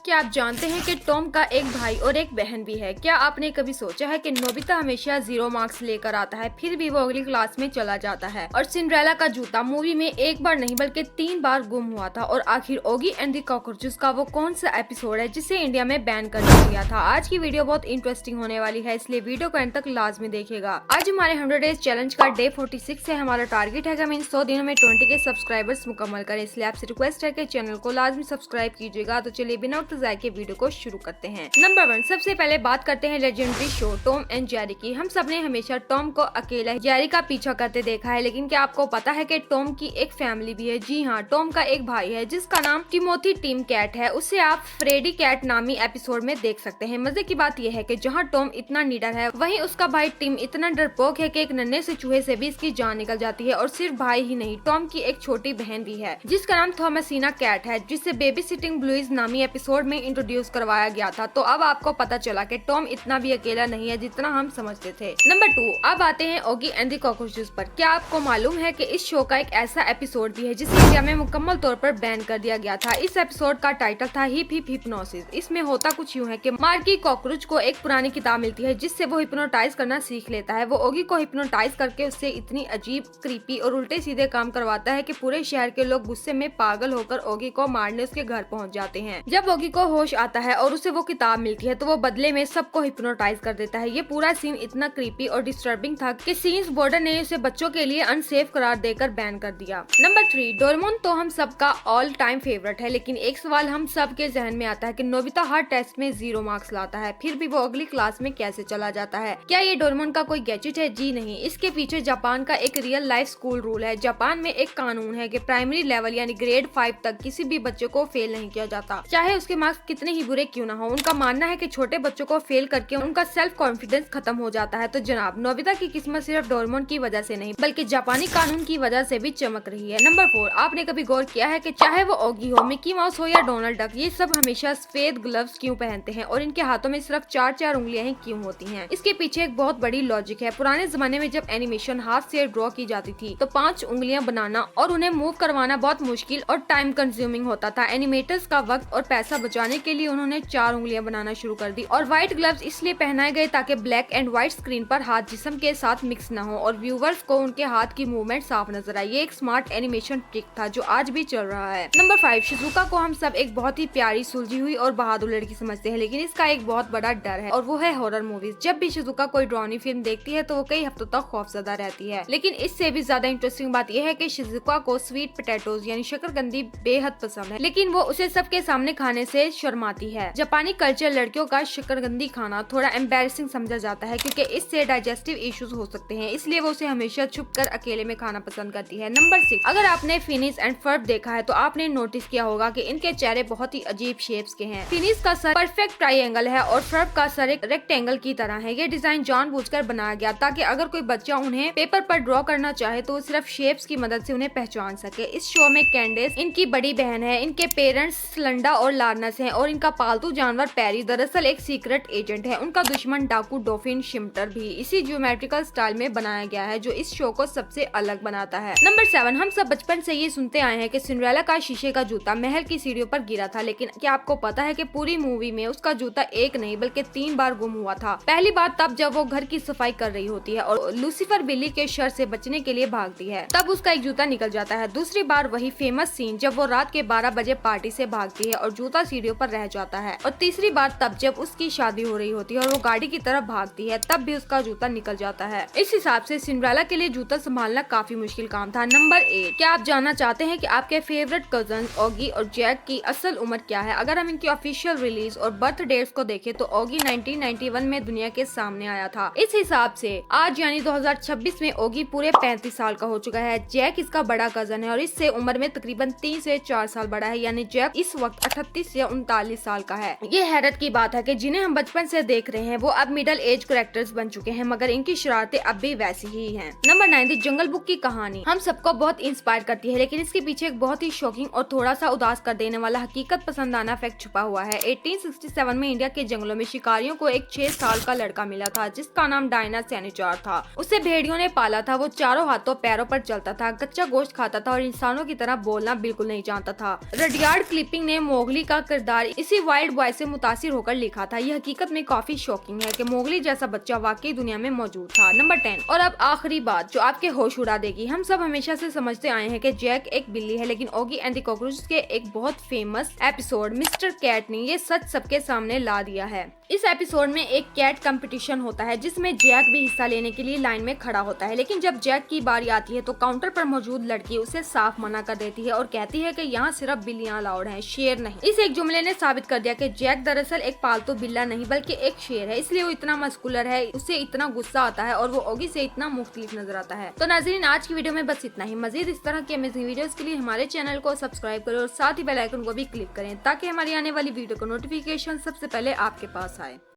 क्या आप जानते हैं कि टॉम का एक भाई और एक बहन भी है? क्या आपने कभी सोचा है कि नोबिता हमेशा 0 मार्क्स लेकर आता है, फिर भी वो अगली क्लास में चला जाता है? और सिंड्रेला का जूता मूवी में एक बार नहीं बल्कि 3 बार गुम हुआ था। और आखिर ओगी एंड द कॉकरोचेस का वो कौन सा एपिसोड है जिसे इंडिया में बैन कर दिया गया था? आज की वीडियो बहुत इंटरेस्टिंग होने वाली है, इसलिए वीडियो को एंड तक लाजमी देखिएगा। आज हमारे 100 डेज चैलेंज का डे 46 है। हमारा टारगेट है कि हम इन 100 दिनों में 20 के सब्सक्राइबर्स मुकम्मल करें, इसलिए आपसे रिक्वेस्ट है कि चैनल को लाजमी सब्सक्राइब कीजिएगा। तो चलिए बिना वक्त जाए के वीडियो को शुरू करते हैं। नंबर 1, सबसे पहले बात करते हैं legendary show Tom and Jerry की। हम सबने हमेशा टॉम को अकेला जेरी का पीछा करते देखा है, लेकिन क्या आपको पता है कि टॉम की एक फैमिली भी है? जी हाँ, टॉम का एक भाई है जिसका नाम टिमोथी टिम कैट है। उसे आप फ्रेडी कैट नामी एपिसोड में देख सकते हैं। मजे की बात यह है कि जहाँ टॉम इतना निडर है, वहीं उसका भाई टिम इतना डरपोक है कि एक नन्हे से चूहे से भी इसकी जान निकल जाती है। और सिर्फ भाई ही नहीं, टॉम की एक छोटी बहन भी है जिसका नाम थॉमसिना कैट है, जिसे बेबी सिटिंग ब्लूज नामी एपिसोड में इंट्रोड्यूस करवाया गया था। तो अब आपको पता चला कि टॉम इतना भी अकेला नहीं है जितना हम समझते थे। नंबर 2, अब आते हैं ओगी एंड द कॉकरोचेस पर। क्या आपको मालूम है कि इस शो का एक ऐसा एपिसोड भी है जिसे इंडिया में मुकम्मल तौर पर बैन कर दिया गया था? इस एपिसोड का टाइटल था हिप हिप हिप्नोसिस। इसमें होता कुछ यूँ है कि मार्की कॉकरोच को एक पुरानी किताब मिलती है जिससे वो हिप्नोटाइज करना सीख लेता है। वो ओगी को हिप्नोटाइज करके उससे इतनी अजीब, क्रीपी और उल्टे सीधे काम करवाता है कि पूरे शहर के लोग गुस्से में पागल होकर ओगी को मारने उसके घर पहुंच जाते हैं। जब ओगी को होश आता है और उसे वो किताब मिलती है तो वो बदले में सबको हिप्नोटाइज कर देता है। ये पूरा सीन इतना क्रीपी और डिस्टर्बिंग था कि सीन्स बोर्डर ने उसे बच्चों के लिए अनसेफ करार देकर बैन कर दिया। नंबर 3, डोरेमोन तो हम सबका ऑल टाइम फेवरेट है, लेकिन एक सवाल हम सब के जहन में आता है कि नोबिता हर टेस्ट में 0 मार्क्स लाता है, फिर भी वो अगली क्लास में कैसे चला जाता है? क्या ये डोरेमोन का कोई गैजेट है? जी नहीं, इसके पीछे जापान का एक रियल लाइफ स्कूल रूल है। जापान में एक कानून है कि प्राइमरी लेवल यानी ग्रेड 5 तक किसी भी बच्चे को फेल नहीं किया जाता, चाहे उसके मार्क्स कितने ही बुरे क्यों ना हो। उनका मानना है कि छोटे बच्चों को फेल करके उनका सेल्फ कॉन्फिडेंस खत्म हो जाता है। तो जनाब, नोबिता की किस्मत सिर्फ डोरेमोन की वजह से नहीं बल्कि जापानी कानून की वजह से भी चमक रही है। नंबर 4, आपने कभी गौर किया है कि चाहे वो ओगी हो, मिकी माउस हो या डोनाल्ड डक, ये सब हमेशा सफेद ग्लव्स क्यों पहनते हैं और इनके हाथों में सिर्फ 4 उंगलियां ही क्यों होती हैं? इसके पीछे एक बहुत बड़ी लॉजिक है। पुराने जमाने में जब एनिमेशन हाथ से ड्रॉ की जाती थी तो 5 उंगलियां बनाना और उन्हें मूव करवाना बहुत मुश्किल और टाइम कंज्यूमिंग होता था। एनिमेटर्स का वक्त और पैसा बचाने के लिए उन्होंने 4 उंगलियां बनाना शुरू कर दी। और व्हाइट ग्लव्स इसलिए पहनाए गए ताकि ब्लैक एंड व्हाइट स्क्रीन पर हाथ जिस्म के साथ मिक्स न हो और व्यूवर्स को उनके हाथ की मूवमेंट साफ नजर आए। ये एक स्मार्ट एनिमेशन ट्रिक था जो आज भी चल रहा है। नंबर 5, शिजुका को हम सब एक बहुत ही प्यारी, सुलझी हुई और बहादुर लड़की समझते हैं, लेकिन इसका एक बहुत बड़ा डर है और वो है हॉरर मूवीज। जब भी शिजुका कोई डरावनी फिल्म देखती है तो वो कई हफ्तों तक खौफजदा रहती है। लेकिन इससे भी ज्यादा इंटरेस्टिंग बात यह है कि शिजुका को स्वीट पोटैटोज यानी शकरकंदी बेहद पसंद है, लेकिन वो उसे सबके सामने खाने से शर्माती है। जापानी कल्चर लड़कियों का शकरकंदी खाना थोड़ा एम्बैरेसिंग समझा जाता है क्योंकि इससे डाइजेस्टिव इश्यूज हो सकते हैं, इसलिए वो उसे हमेशा छुप कर अकेले में खाना पसंद करती है। नंबर 6, अगर आपने फिनिस एंड फर्ब देखा है तो आपने नोटिस किया होगा कि इनके चेहरे बहुत ही अजीब शेप्स के हैं। फिनिस का सर परफेक्ट ट्रायंगल है और फर्ब का सर एक रेक्टेंगल की तरह है। ये डिजाइन जानबूझकर बनाया गया ताकि अगर कोई बच्चा उन्हें पेपर पर ड्रॉ करना चाहे तो सिर्फ शेप्स की मदद से उन्हें पहचान सके। इस शो में कैंडेस इनकी बड़ी बहन है, इनके पेरेंट्स लंडा और लार्नस हैं और इनका पालतू जानवर पैरी दरअसल एक सीक्रेट एजेंट है। उनका दुश्मन डाकू डॉफिन शिम्टर भी इसी ज्योमेट्रिकल स्टाइल में बनाया गया है जो इस शो को सबसे अलग बनाता है। नंबर 7, हम सब बचपन से ये सुनते आए हैं कि सिंड्रेला का शीशे का जूता महल की सीढ़ियों पर गिरा था, लेकिन क्या आपको पता है कि पूरी मूवी में उसका जूता एक नहीं बल्कि 3 बार गुम हुआ था? पहली बार तब जब वो घर की सफाई कर रही होती है और लूसीफर बिल्ली के शर से बचने के लिए भागती है, तब उसका एक जूता निकल जाता है। दूसरी बार वही फेमस सीन जब वो रात के 12 बजे पार्टी से भागती है और जूता सीढ़ियों पर रह जाता है। और तीसरी बार तब जब उसकी शादी हो रही होती है और वो गाड़ी की तरफ भागती है, तब भी उसका जूता निकल जाता है। इस हिसाब से सिंड्रेला के लिए जूता संभालना काफी मुश्किल काम था। नंबर 8, क्या आप जानना चाहते हैं कि आपके फेवरेट कजन ओगी और जैक की असल उम्र क्या है? अगर हम इनकी ऑफिशियल रिलीज और बर्थ डेट्स को देखें तो ओगी 1991 में दुनिया के सामने आया था। इस हिसाब से आज यानी 2026 में ओगी पूरे 35 साल का हो चुका है। जैक इसका बड़ा कजन है और इससे उम्र में तकरीबन 3 से 4 साल बड़ा है, यानी जैक इस वक्त 38 या 39 साल का है। ये हैरत की बात है कि जिन्हें हम बचपन से देख रहे हैं वो अब मिडिल एज कैरेक्टर्स बन चुके हैं, मगर इनकी शरारतें अब भी वैसी ही हैं। नंबर 9, द जंगल बुक की कहानी हम सबको बहुत इंस्पायर करती है, लेकिन इसके पीछे एक बहुत ही शॉकिंग और थोड़ा सा उदास कर देने वाला हकीकत पसंदाना फैक्ट छुपा हुआ है। 1867 में इंडिया के जंगलों में शिकारियों को एक 6 साल का लड़का मिला था जिसका नाम डायना सैनिचार था। उसे भेड़ियों ने पाला था। वो चारों हाथों पैरों पर चलता था, कच्चा गोश्त खाता था और इंसानों की तरह बोलना बिल्कुल नहीं जानता था। रडियार्ड क्लिपिंग ने मोगली का किरदार इसी वाइल्ड बॉय से मुतासिर होकर लिखा था। यह हकीकत में काफी शॉकिंग है कि मोगली जैसा बच्चा वाकई दुनिया में मौजूद था। नंबर 10। और अब आखिरी बात जो आपके होश उड़ा देगी। हम सब हमेशा से समझते आए हैं कि जैक एक बिल्ली है, लेकिन ओगी एंड द कॉकरोच के एक बहुत फेमस एपिसोड मिस्टर कैट ने ये सच सबके सामने ला दिया है। इस एपिसोड में एक कैट कंपटीशन होता है जिसमें जैक भी हिस्सा लेने के लिए लाइन में खड़ा होता है, लेकिन जब जैक की बारी आती है तो काउंटर पर मौजूद लड़की उसे साफ मना कर देती है और कहती है कि यहाँ सिर्फ बिल्लियां अलाउड हैं, शेर नहीं। इस एक जुमले ने साबित कर दिया कि जैक दरअसल एक पालतू बिल्ला नहीं बल्कि एक शेर है, इसलिए वो इतना मस्कुलर है, उसे इतना गुस्सा आता है और वो ओगी से इतना मुख्तलिफ नजर आता है। तो नाज़रीन, आज की वीडियो में बस इतना ही। मजीद इस तरह की अमेजिंग वीडियोस के लिए हमारे चैनल को सब्सक्राइब करें और साथ ही बेल आइकन को भी क्लिक करें ताकि हमारी आने वाली वीडियो का नोटिफिकेशन सबसे पहले आपके पास आए।